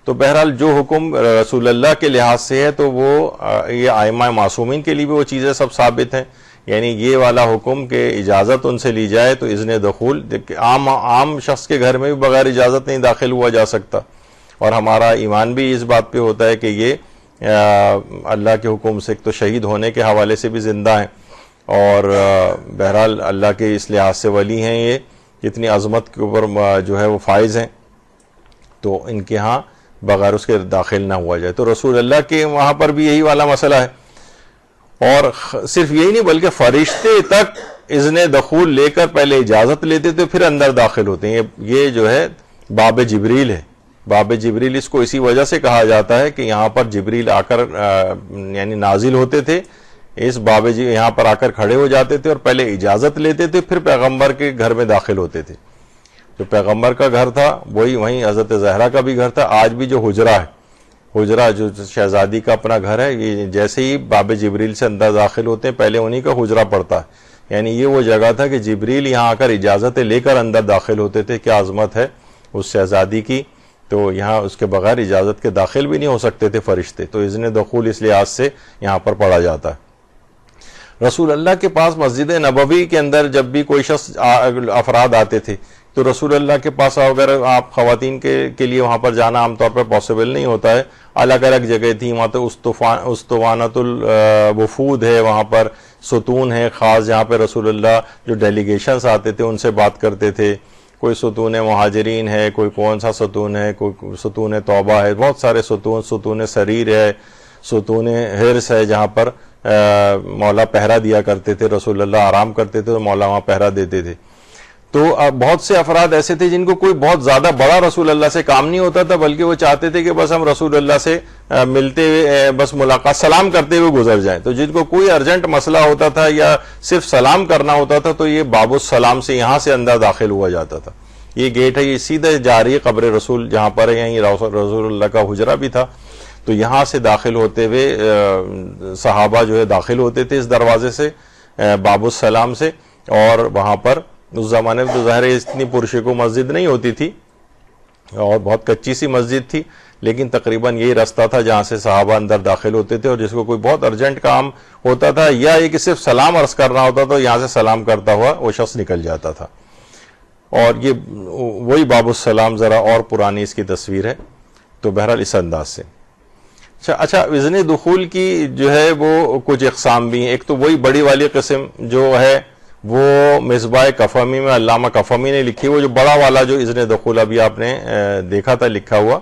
تو بہرحال جو حکم رسول اللہ کے لحاظ سے ہے تو وہ یہ ائمہ معصومین کے لیے بھی وہ چیزیں سب ثابت ہیں، یعنی یہ والا حکم کہ اجازت ان سے لی جائے، تو اذن دخول عام شخص کے گھر میں بھی بغیر اجازت نہیں داخل ہوا جا سکتا، اور ہمارا ایمان بھی اس بات پہ ہوتا ہے کہ یہ اللہ کے حکم سے ایک تو شہید ہونے کے حوالے سے بھی زندہ ہیں، اور بہرحال اللہ کے اس لحاظ سے ولی ہیں، یہ اتنی عظمت کے اوپر جو ہے وہ فائز ہیں، تو ان کے ہاں بغیر اس کے داخل نہ ہوا جائے۔ تو رسول اللہ کے وہاں پر بھی یہی والا مسئلہ ہے، اور صرف یہی نہیں بلکہ فرشتے تک اذن دخول لے کر پہلے اجازت لیتے تھے پھر اندر داخل ہوتے ہیں۔ یہ جو ہے باب جبریل ہے، باب جبریل اس کو اسی وجہ سے کہا جاتا ہے کہ یہاں پر جبریل آ کر یعنی نازل ہوتے تھے، اس باب یہاں پر آ کر کھڑے ہو جاتے تھے اور پہلے اجازت لیتے تھے پھر پیغمبر کے گھر میں داخل ہوتے تھے۔ جو پیغمبر کا گھر تھا وہیں حضرت زہرا کا بھی گھر تھا، آج بھی جو حجرہ ہے، حجرہ جو شہزادی کا اپنا گھر ہے، یہ جیسے ہی باب جبریل سے اندر داخل ہوتے ہیں پہلے انہی کا حجرہ پڑتا ہے، یعنی یہ وہ جگہ تھا کہ جبریل یہاں آ کر اجازتیں لے کر اندر داخل ہوتے تھے۔ کیا عظمت ہے اس شہزادی کی، تو یہاں اس کے بغیر اجازت کے داخل بھی نہیں ہو سکتے تھے فرشتے، تو اذن دخول اس لحاظ سے یہاں پر پڑھا جاتا ہے۔ رسول اللہ کے پاس مسجد نبوی کے اندر جب بھی کوئی شخص افراد آتے تھے تو رسول اللہ کے پاس اگر آپ خواتین کے لیے وہاں پر جانا عام طور پر پاسبل نہیں ہوتا ہے، الگ الگ جگہ تھی، وہاں تو استوانۃ الوفود ہے، وہاں پر ستون ہے خاص جہاں پہ رسول اللہ جو ڈیلیگیشنز آتے تھے ان سے بات کرتے تھے، کوئی ستون مہاجرین ہے، کوئی کون سا ستون ہے، کوئی ستون توبہ ہے، بہت سارے ستون سریر ہے، ستون حرس ہے جہاں پر مولا پہرا دیا کرتے تھے، رسول اللہ آرام کرتے تھے تو مولا وہاں پہرا دیتے تھے۔ تو بہت سے افراد ایسے تھے جن کو کوئی بہت زیادہ بڑا رسول اللہ سے کام نہیں ہوتا تھا، بلکہ وہ چاہتے تھے کہ بس ہم رسول اللہ سے ملتے ہوئے بس ملاقات سلام کرتے ہوئے گزر جائیں۔ تو جن کو کوئی ارجنٹ مسئلہ ہوتا تھا یا صرف سلام کرنا ہوتا تھا تو یہ باب السلام سے یہاں سے اندر داخل ہوا جاتا تھا۔ یہ گیٹ ہے، یہ سیدھے جا رہی ہے قبر رسول جہاں پر ہے، یہیں رسول اللہ کا حجرہ بھی تھا، تو یہاں سے داخل ہوتے ہوئے صحابہ جو ہے داخل ہوتے تھے اس دروازے سے باب السلام سے، اور وہاں پر اس زمانے میں تو ظاہر اتنی پرشکو مسجد نہیں ہوتی تھی اور بہت کچی سی مسجد تھی، لیکن تقریباً یہی راستہ تھا جہاں سے صحابہ اندر داخل ہوتے تھے، اور جس کو کوئی بہت ارجنٹ کام ہوتا تھا یا یہ کہ صرف سلام عرض کرنا ہوتا تو یہاں سے سلام کرتا ہوا وہ شخص نکل جاتا تھا۔ اور یہ وہی باب السلام ذرا اور پرانی اس کی تصویر ہے. تو بہرحال اس انداز سے. اچھا اذن دخول کی جو ہے وہ کچھ اقسام بھی ہیں. ایک تو وہی بڑی والی قسم جو ہے وہ مصباح کفمی میں علامہ کفمی نے لکھی, وہ جو بڑا والا جو اذن دخول ابھی آپ نے دیکھا تھا لکھا ہوا,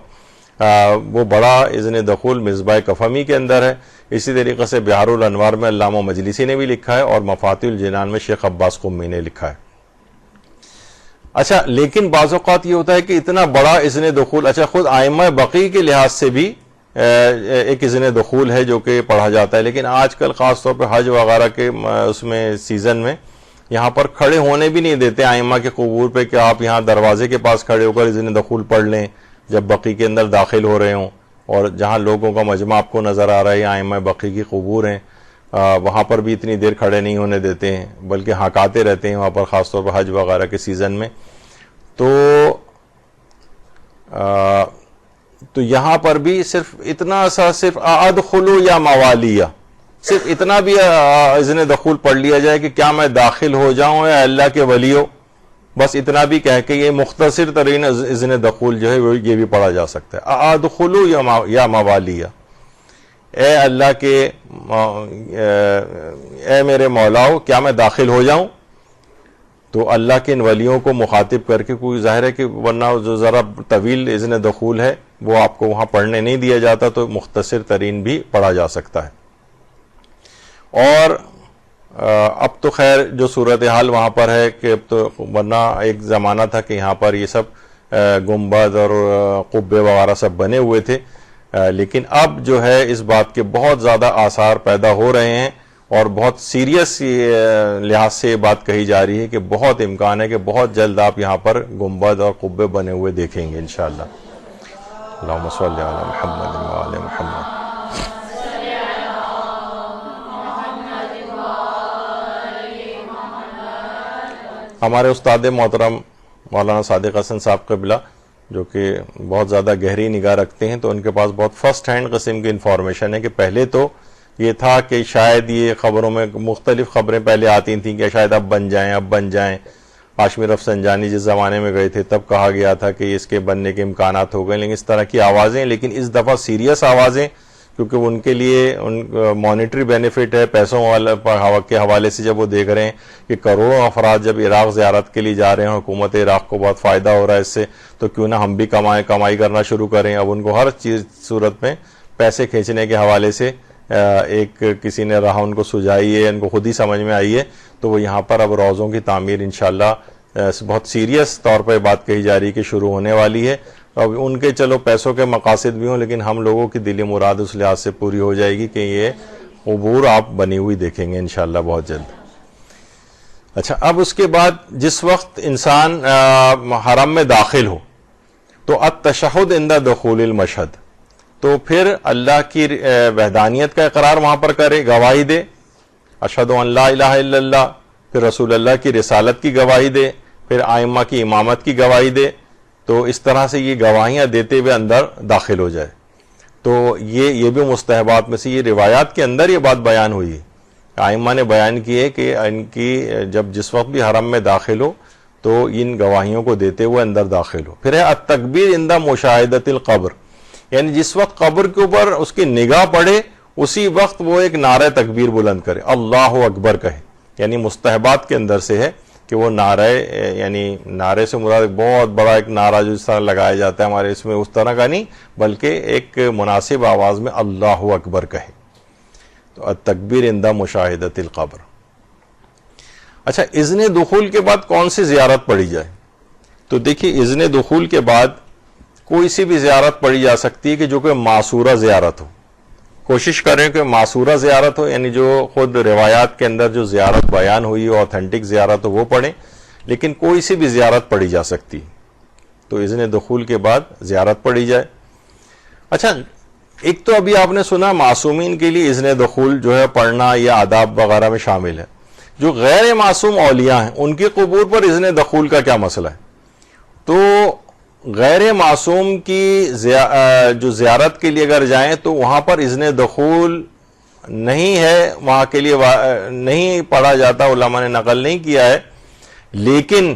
وہ بڑا اذن دخول مصباح کفمی کے اندر ہے. اسی طریقے سے بہار الانوار میں علامہ مجلسی نے بھی لکھا ہے, اور مفاتیح الجنان میں شیخ عباس قمی نے لکھا ہے. اچھا لیکن بعض اوقات یہ ہوتا ہے کہ اتنا بڑا اذن دخول, اچھا خود ائمہ بقی کے لحاظ سے بھی ایک اذن دخول ہے جو کہ پڑھا جاتا ہے, لیکن آج کل خاص طور پہ حج وغیرہ کے اس میں سیزن میں یہاں پر کھڑے ہونے بھی نہیں دیتے ائمہ کے قبور پہ کہ آپ یہاں دروازے کے پاس کھڑے ہو کر اذن دخول پڑھ لیں جب بقی کے اندر داخل ہو رہے ہوں. اور جہاں لوگوں کا مجمع آپ کو نظر آ رہا ہے ائمہ بقی کی قبور ہیں, وہاں پر بھی اتنی دیر کھڑے نہیں ہونے دیتے ہیں, بلکہ ہاکاتے رہتے ہیں وہاں پر خاص طور پر حج وغیرہ کے سیزن میں. تو یہاں پر بھی صرف اتنا سا صرف ادخلوا یا موالیہ, صرف اتنا بھی اذن دخول پڑھ لیا جائے کہ کیا میں داخل ہو جاؤں یا اللہ کے ولیو, بس اتنا بھی کہہ کے یہ مختصر ترین اذن دخول جو ہے یہ بھی پڑھا جا سکتا ہے. ادخلوا یا موالیہ, اے اللہ کے اے میرے مولاؤ کیا میں داخل ہو جاؤں. تو اللہ کے ان ولیوں کو مخاطب کر کے, کوئی ظاہر ہے کہ ورنہ جو ذرا طویل اذن دخول ہے وہ آپ کو وہاں پڑھنے نہیں دیا جاتا, تو مختصر ترین بھی پڑھا جا سکتا ہے. اور اب تو خیر جو صورتحال وہاں پر ہے کہ اب تو, ورنہ ایک زمانہ تھا کہ یہاں پر یہ سب گنبد اور قبے وغیرہ سب بنے ہوئے تھے, لیکن اب جو ہے اس بات کے بہت زیادہ آثار پیدا ہو رہے ہیں, اور بہت سیریس لحاظ سے یہ بات کہی جا رہی ہے کہ بہت امکان ہے کہ بہت جلد آپ یہاں پر گنبد اور قبے بنے ہوئے دیکھیں گے انشاءاللہ. اللہم صلی علی محمد وعلی محمد. ہمارے استاد محترم مولانا صادق حسن صاحب قبلہ جو کہ بہت زیادہ گہری نگاہ رکھتے ہیں, تو ان کے پاس بہت فرسٹ ہینڈ قسم کی انفارمیشن ہے کہ پہلے تو یہ تھا کہ شاید یہ خبروں میں مختلف خبریں پہلے آتی تھیں کہ شاید اب بن جائیں. ہاشمی رفسنجانی جس زمانے میں گئے تھے تب کہا گیا تھا کہ اس کے بننے کے امکانات ہو گئے, لیکن اس طرح کی آوازیں, لیکن اس دفعہ سیریس آوازیں, کیونکہ ان کے لیے مانیٹری بینیفٹ ہے پیسوں کے حوالے سے. جب وہ دیکھ رہے ہیں کہ کروڑوں افراد جب عراق زیارت کے لیے جا رہے ہیں, حکومت عراق کو بہت فائدہ ہو رہا ہے اس سے, تو کیوں نہ ہم بھی کمائی کرنا شروع کریں. اب ان کو ہر چیز صورت میں پیسے کھینچنے کے حوالے سے ایک کسی نے راہ ان کو سجائی ہے, ان کو خود ہی سمجھ میں آئی ہے, تو وہ یہاں پر اب روضوں کی تعمیر انشاءاللہ بہت سیریس طور پہ بات کہی جا رہی ہے کہ شروع ہونے والی ہے. اب ان کے چلو پیسوں کے مقاصد بھی ہوں, لیکن ہم لوگوں کی دلی مراد اس لحاظ سے پوری ہو جائے گی کہ یہ قبور آپ بنی ہوئی دیکھیں گے انشاءاللہ بہت جلد. اچھا اب اس کے بعد جس وقت انسان حرم میں داخل ہو تو التشہد عند دخول المشہد, تو پھر اللہ کی وحدانیت کا اقرار وہاں پر کرے, گواہی دے, اشہد ان لا الہ الا اللہ, پھر رسول اللہ کی رسالت کی گواہی دے, پھر ائمہ کی امامت کی گواہی دے. تو اس طرح سے یہ گواہیاں دیتے ہوئے اندر داخل ہو جائے. تو یہ بھی مستحبات میں سے, یہ روایات کے اندر یہ بات بیان ہوئی ہے. ائمہ نے بیان کی ہے کہ ان کی جس وقت بھی حرم میں داخل ہو تو ان گواہیوں کو دیتے ہوئے اندر داخل ہو. پھر ہے التکبیر عند مشاہدۃ القبر, یعنی جس وقت قبر کے اوپر اس کی نگاہ پڑے اسی وقت وہ ایک نعرہ تکبیر بلند کرے, اللہ اکبر کہے. یعنی مستحبات کے اندر سے ہے کہ وہ نعرہ, یعنی نعرے سے مراد بہت بڑا ایک نعرہ جو اس طرح لگایا جاتا ہے ہمارے اس میں اس طرح کا نہیں, بلکہ ایک مناسب آواز میں اللہ اکبر کہے. تو التکبیر عند مشاہدۃ القبر. اچھا اذن دخول کے بعد کون سی زیارت پڑھی جائے؟ تو دیکھیے اذن دخول کے بعد کوئی سی بھی زیارت پڑھی جا سکتی ہے کہ جو کہ معصورہ زیارت ہو. کوشش کریں کہ معصورہ زیارت ہو, یعنی جو خود روایات کے اندر جو زیارت بیان ہوئی ہو, اوتھینٹک زیارت ہو وہ پڑھیں, لیکن کوئی سی بھی زیارت پڑھی جا سکتی. تو اذن دخول کے بعد زیارت پڑھی جائے. اچھا ایک تو ابھی آپ نے سنا معصومین کے لیے اذن دخول جو ہے پڑھنا یا آداب وغیرہ میں شامل ہے. جو غیر معصوم اولیاء ہیں ان کی قبور پر اذن دخول کا کیا مسئلہ ہے؟ تو غیر معصوم کی جو زیارت کے لیے اگر جائیں تو وہاں پر اذن دخول نہیں ہے, وہاں کے لیے نہیں پڑھا جاتا, علماء نے نقل نہیں کیا ہے. لیکن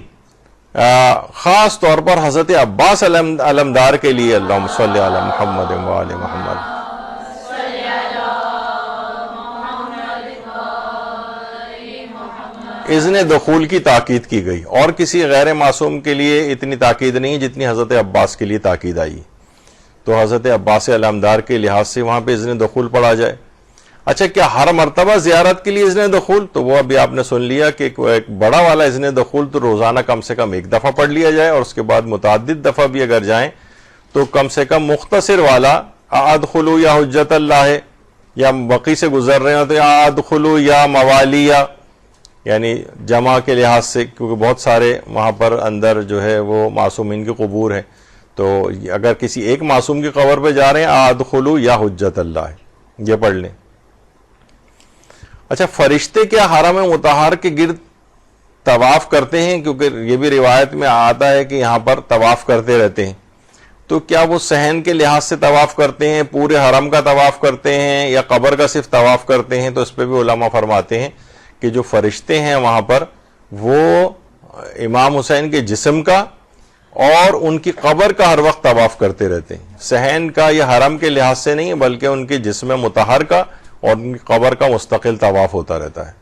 خاص طور پر حضرت عباس علمدار کے لیے اللہم صلی علی محمد و آل محمد اذن دخول کی تاکید کی گئی، اور کسی غیر معصوم کے لیے اتنی تاکید نہیں جتنی حضرت عباس کے لیے تاکید آئی، تو حضرت عباس علمدار کے لحاظ سے وہاں پہ اذن دخول پڑھا جائے۔ اچھا، کیا ہر مرتبہ زیارت کے لیے اذن دخول؟ تو وہ ابھی آپ نے سن لیا کہ ایک بڑا والا اذن دخول تو روزانہ کم سے کم ایک دفعہ پڑھ لیا جائے، اور اس کے بعد متعدد دفعہ بھی اگر جائیں تو کم سے کم مختصر والا ادخلوا یا حجت اللہ ہے، یا بقی سے گزر رہے ہیں تو یا ادخلوا یا موالیہ، یعنی جمع کے لحاظ سے، کیونکہ بہت سارے وہاں پر اندر جو ہے وہ معصومین کی قبور ہیں، تو اگر کسی ایک معصوم کی قبر پہ جا رہے ہیں ادخلوا یا حجت اللہ ہے، یہ پڑھ لیں۔ اچھا، فرشتے کیا حرم مطہر کے گرد طواف کرتے ہیں؟ کیونکہ یہ بھی روایت میں آتا ہے کہ یہاں پر طواف کرتے رہتے ہیں، تو کیا وہ صحن کے لحاظ سے طواف کرتے ہیں، پورے حرم کا طواف کرتے ہیں، یا قبر کا صرف طواف کرتے ہیں؟ تو اس پہ بھی علماء فرماتے ہیں کہ جو فرشتے ہیں وہاں پر وہ امام حسین کے جسم کا اور ان کی قبر کا ہر وقت طواف کرتے رہتے ہیں، صحن کا یا حرم کے لحاظ سے نہیں، بلکہ ان کے جسم مطہر کا اور ان کی قبر کا مستقل طواف ہوتا رہتا ہے۔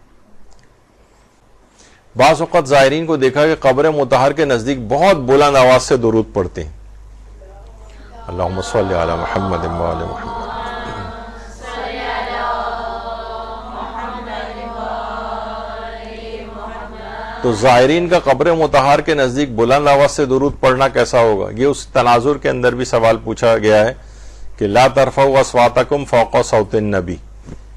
بعض اوقات زائرین کو دیکھا کہ قبر مطہر کے نزدیک بہت بلند آواز سے درود پڑھتے ہیں، اللہم صلی علی محمد و آل محمد۔ تو زائرین کا قبر مطہر کے نزدیک بلند آواز سے درود پڑھنا کیسا ہوگا؟ یہ اس تناظر کے اندر بھی سوال پوچھا گیا ہے کہ لا ترفعوا اصواتکم فوق صوت النبی،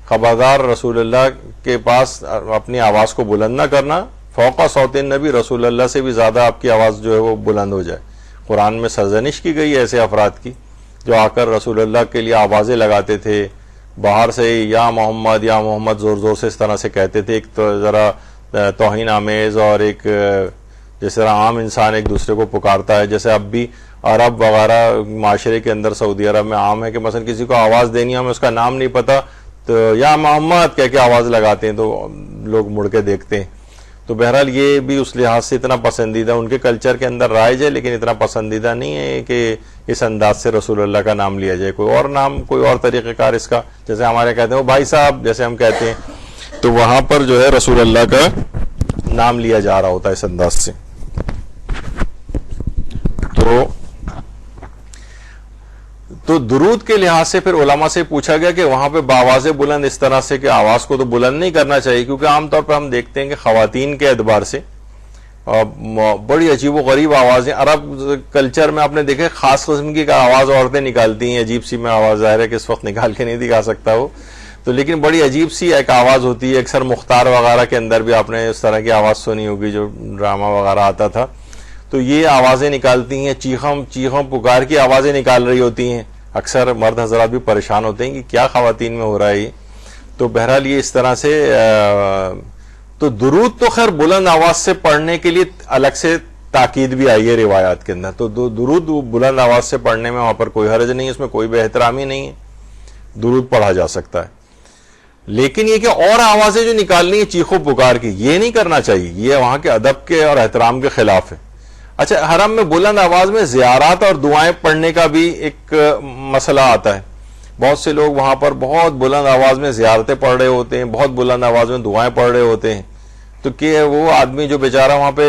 خبردار رسول اللہ کے پاس اپنی آواز کو بلند نہ کرنا، فوق صوت النبی، رسول اللہ سے بھی زیادہ آپ کی آواز جو ہے وہ بلند ہو جائے۔ قرآن میں سرزنش کی گئی ہے ایسے افراد کی جو آ کر رسول اللہ کے لیے آوازیں لگاتے تھے، باہر سے یا محمد زور زور سے اس طرح سے کہتے تھے، ایک تو ذرا توہین آمیز، اور ایک جس طرح عام انسان ایک دوسرے کو پکارتا ہے، جیسے اب بھی عرب وغیرہ معاشرے کے اندر سعودی عرب میں عام ہے کہ مثلا کسی کو آواز دینی ہے، ہمیں اس کا نام نہیں پتا تو یا محمد کہہ کے آواز لگاتے ہیں تو لوگ مڑ کے دیکھتے ہیں۔ تو بہرحال یہ بھی اس لحاظ سے اتنا پسندیدہ ان کے کلچر کے اندر رائج ہے، لیکن اتنا پسندیدہ نہیں ہے کہ اس انداز سے رسول اللہ کا نام لیا جائے، کوئی اور نام، کوئی اور طریقہ کار اس کا، جیسے ہمارے کہتے ہیں وہ بھائی صاحب جیسے ہم کہتے ہیں، تو وہاں پر جو ہے رسول اللہ کا نام لیا جا رہا ہوتا ہے اس انداز سے۔ تو درود کے لحاظ سے پھر علماء سے پوچھا گیا کہ وہاں پہ باواز بلند اس طرح سے کہ آواز کو تو بلند نہیں کرنا چاہیے، کیونکہ عام طور پہ ہم دیکھتے ہیں کہ خواتین کے اعتبار سے بڑی عجیب و غریب آوازیں، عرب کلچر میں آپ نے دیکھے خاص قسم کی آواز عورتیں نکالتی ہیں، عجیب سی میں آواز ظاہر ہے کہ اس وقت نکال کے نہیں دکھا سکتا وہ، تو لیکن بڑی عجیب سی ایک آواز ہوتی ہے۔ اکثر مختار وغیرہ کے اندر بھی آپ نے اس طرح کی آواز سنی ہوگی جو ڈرامہ وغیرہ آتا تھا، تو یہ آوازیں نکالتی ہیں، چیخوں پکار کی آوازیں نکال رہی ہوتی ہیں۔ اکثر مرد حضرات بھی پریشان ہوتے ہیں کہ کیا خواتین میں ہو رہا ہے یہ، تو بہرحال یہ اس طرح سے تو درود تو خیر بلند آواز سے پڑھنے کے لیے الگ سے تاکید بھی آئی ہے روایات کے اندر، تو درود بلند آواز سے پڑھنے میں وہاں پر کوئی حرج نہیں ہے، اس میں کوئی بے احترامی نہیں ہے، درود پڑھا جا سکتا ہے۔ لیکن یہ کہ اور آوازیں جو نکالنی ہے چیخو پکار کی، یہ نہیں کرنا چاہیے، یہ وہاں کے ادب کے اور احترام کے خلاف ہے۔ اچھا، حرم میں بلند آواز میں زیارات اور دعائیں پڑھنے کا بھی ایک مسئلہ آتا ہے، بہت سے لوگ وہاں پر بہت بلند آواز میں زیارتیں پڑھ رہے ہوتے ہیں، بہت بلند آواز میں دعائیں پڑھ رہے ہوتے ہیں، تو کہ وہ آدمی جو بیچارہ وہاں پہ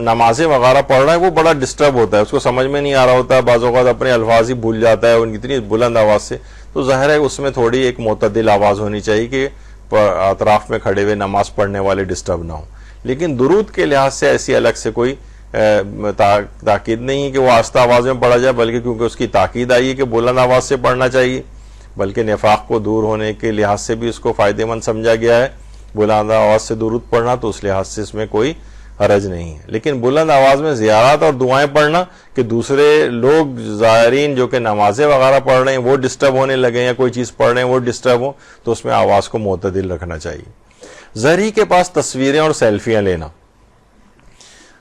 نمازیں وغیرہ پڑھ رہا ہے وہ بڑا ڈسٹرب ہوتا ہے، اس کو سمجھ میں نہیں آ رہا ہوتا ہے، بعض اوقات اپنے الفاظ ہی بھول جاتا ہے ان کی اتنی بلند آواز سے، تو ظاہر ہے اس میں تھوڑی ایک معتدل آواز ہونی چاہیے کہ اطراف میں کھڑے ہوئے نماز پڑھنے والے ڈسٹرب نہ ہوں۔ لیکن درود کے لحاظ سے ایسی الگ سے کوئی تاکید نہیں ہے کہ وہ آہستہ آواز میں پڑھا جائے، بلکہ کیونکہ اس کی تاکید آئی ہے کہ بلند آواز سے پڑھنا چاہیے، بلکہ نفاق کو دور ہونے کے لحاظ سے بھی اس کو فائدہ مند سمجھا گیا ہے بلند آواز سے درود پڑھنا، تو اس لحاظ سے اس میں کوئی حرج نہیں ہے۔ لیکن بلند آواز میں زیارات اور دعائیں پڑھنا کہ دوسرے لوگ زائرین جو کہ نمازیں وغیرہ پڑھ رہے ہیں وہ ڈسٹرب ہونے لگے یا کوئی چیز پڑھ رہے ہیں وہ ڈسٹرب ہوں، تو اس میں آواز کو معتدل رکھنا چاہیے۔ زہری کے پاس تصویریں اور سیلفیاں لینا،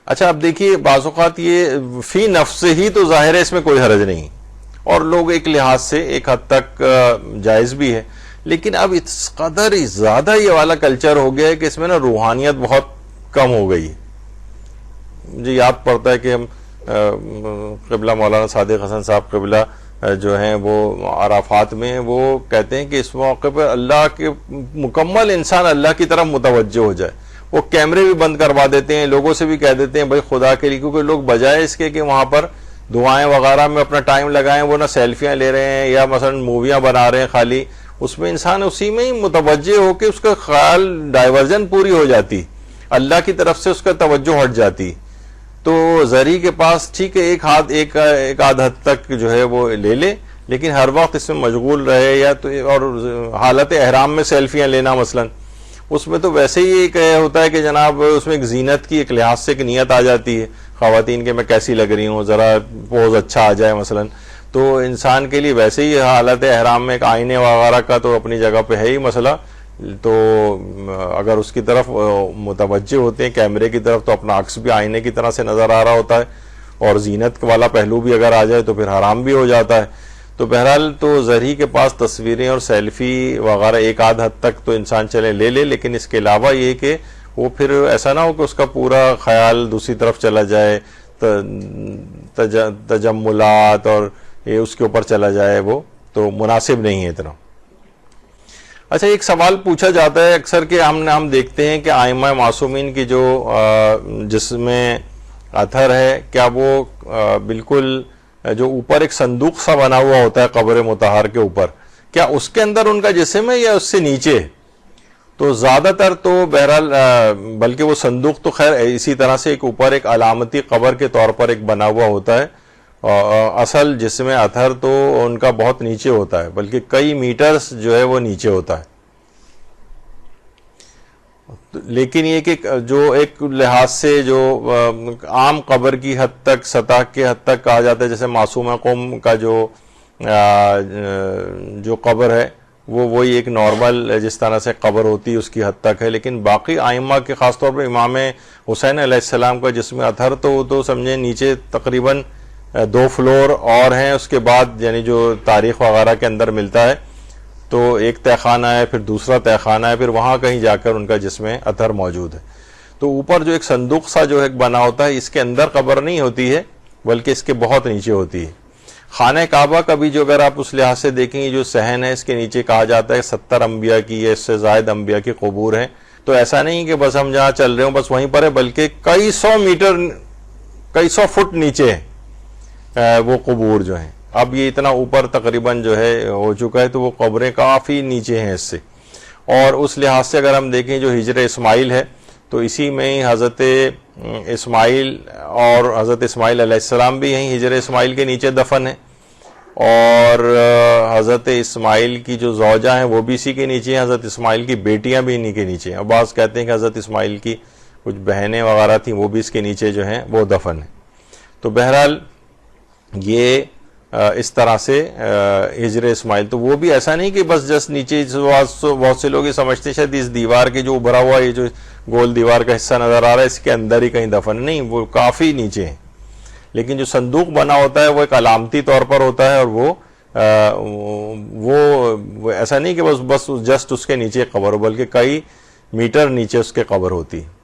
اچھا اب دیکھیے بعض اوقات یہ فی نفس ہی تو ظاہر ہے اس میں کوئی حرج نہیں، اور لوگ ایک لحاظ سے ایک حد تک جائز بھی ہے، لیکن اب اس قدر زیادہ یہ والا کلچر ہو گیا ہے کہ اس میں نا روحانیت بہت کم ہو گئی ہے، مجھے یاد پڑتا ہے کہ ہم قبلہ مولانا صادق حسن صاحب قبلہ جو ہیں وہ عرفات میں وہ کہتے ہیں کہ اس موقع پر اللہ کے مکمل انسان اللہ کی طرف متوجہ ہو جائے. وہ کیمرے بھی بند کروا دیتے ہیں, لوگوں سے بھی کہہ دیتے ہیں بھائی خدا کے لیے, کیونکہ لوگ بجائے اس کے کہ وہاں پر دعائیں وغیرہ میں اپنا ٹائم لگائیں, وہ نہ سیلفیاں لے رہے ہیں یا مثلا موویاں بنا رہے ہیں خالی, اس میں انسان اسی میں ہی متوجہ ہو کے اس کا خیال ڈائیورژن پوری ہو جاتی, اللہ کی طرف سے اس کا توجہ ہٹ جاتی. تو زری کے پاس ٹھیک ہے ایک آدھ حد تک جو ہے وہ لے لے, لیکن ہر وقت اس میں مشغول رہے, یا تو اور حالت احرام میں سیلفیاں لینا مثلا, اس میں تو ویسے ہی ایک ہوتا ہے کہ جناب اس میں ایک زینت کی ایک لحاظ سے ایک نیت آ جاتی ہے خواتین کے, میں کیسی لگ رہی ہوں, ذرا پوز اچھا آ جائے مثلا. تو انسان کے لیے ویسے ہی حالت احرام میں ایک آئینے وغیرہ کا تو اپنی جگہ پہ ہے ہی مسئلہ, تو اگر اس کی طرف متوجہ ہوتے ہیں کیمرے کی طرف تو اپنا عکس بھی آئینے کی طرح سے نظر آ رہا ہوتا ہے, اور زینت والا پہلو بھی اگر آ جائے تو پھر حرام بھی ہو جاتا ہے. تو بہرحال تو زرہی کے پاس تصویریں اور سیلفی وغیرہ ایک آدھ حد تک تو انسان چلے لے لے, لیکن اس کے علاوہ یہ کہ وہ پھر ایسا نہ ہو کہ اس کا پورا خیال دوسری طرف چلا جائے, تجملات اور یہ اس کے اوپر چلا جائے, وہ تو مناسب نہیں ہے اتنا. اچھا, ایک سوال پوچھا جاتا ہے اکثر کہ ہم دیکھتے ہیں کہ ائمہ معصومین کی جو جس میں اثر ہے, کیا وہ بالکل جو اوپر ایک صندوق سا بنا ہوا ہوتا ہے قبر مطہر کے اوپر, کیا اس کے اندر ان کا جسم ہے یا اس سے نیچے؟ تو زیادہ تر تو بہرحال بلکہ وہ صندوق تو خیر اسی طرح سے ایک اوپر ایک علامتی قبر کے طور پر ایک بنا ہوا ہوتا ہے, اصل جسم اطہر تو ان کا بہت نیچے ہوتا ہے, بلکہ کئی میٹرز جو ہے وہ نیچے ہوتا ہے. لیکن یہ کہ جو ایک لحاظ سے جو عام قبر کی حد تک سطح کے حد تک کہا جاتا ہے, جیسے معصومہ قوم کا جو قبر ہے وہ وہی ایک نارمل جس طرح سے قبر ہوتی ہے اس کی حد تک ہے. لیکن باقی ائمہ کے خاص طور پر امام حسین علیہ السلام کا جسم اطہر تو سمجھیں نیچے تقریباً 2 فلور اور ہیں, اس کے بعد یعنی جو تاریخ وغیرہ کے اندر ملتا ہے تو ایک تہخانہ ہے, پھر دوسرا تہخانہ ہے, پھر وہاں کہیں جا کر ان کا جسم اطہر موجود ہے. تو اوپر جو ایک صندوق سا جو ایک بنا ہوتا ہے, اس کے اندر قبر نہیں ہوتی ہے بلکہ اس کے بہت نیچے ہوتی ہے. خانہ کعبہ کا بھی جو اگر آپ اس لحاظ سے دیکھیں گے جو صحن ہے اس کے نیچے کہا جاتا ہے 70 انبیاء کی یا اس سے زائد انبیاء کی قبور ہیں. تو ایسا نہیں کہ بس ہم جہاں چل رہے ہوں بس وہیں پر ہے, بلکہ کئی سو فٹ نیچے ہیں وہ قبور جو ہیں. اب یہ اتنا اوپر تقریباً جو ہے ہو چکا ہے, تو وہ قبریں کافی نیچے ہیں اس سے. اور اس لحاظ سے اگر ہم دیکھیں جو ہجر اسماعیل ہے تو اسی میں ہی حضرت اسماعیل اور حضرت اسماعیل علیہ السلام بھی یہیں ہجر اسماعیل کے نیچے دفن ہیں, اور حضرت اسماعیل کی جو زوجہ ہیں وہ بھی اسی کے نیچے ہیں, حضرت اسماعیل کی بیٹیاں بھی انہی کے نیچے ہیں. بعض کہتے ہیں کہ حضرت اسماعیل کی کچھ بہنیں وغیرہ تھیں وہ بھی اس کے نیچے جو ہیں وہ دفن ہیں. تو بہرحال یہ اس طرح سے ہجر اسماعیل, تو وہ بھی ایسا نہیں کہ بس جس نیچے, بہت سے لوگ یہ سمجھتے ہیں شاید اس دیوار کے جو ابھرا ہوا یہ جو گول دیوار کا حصہ نظر آ رہا ہے اس کے اندر ہی کہیں دفن, نہیں, وہ کافی نیچے ہیں. لیکن جو صندوق بنا ہوتا ہے وہ ایک علامتی طور پر ہوتا ہے, اور وہ ایسا نہیں کہ بس جسٹ اس کے نیچے قبر ہو, بلکہ کئی میٹر نیچے اس کے قبر ہوتی ہے.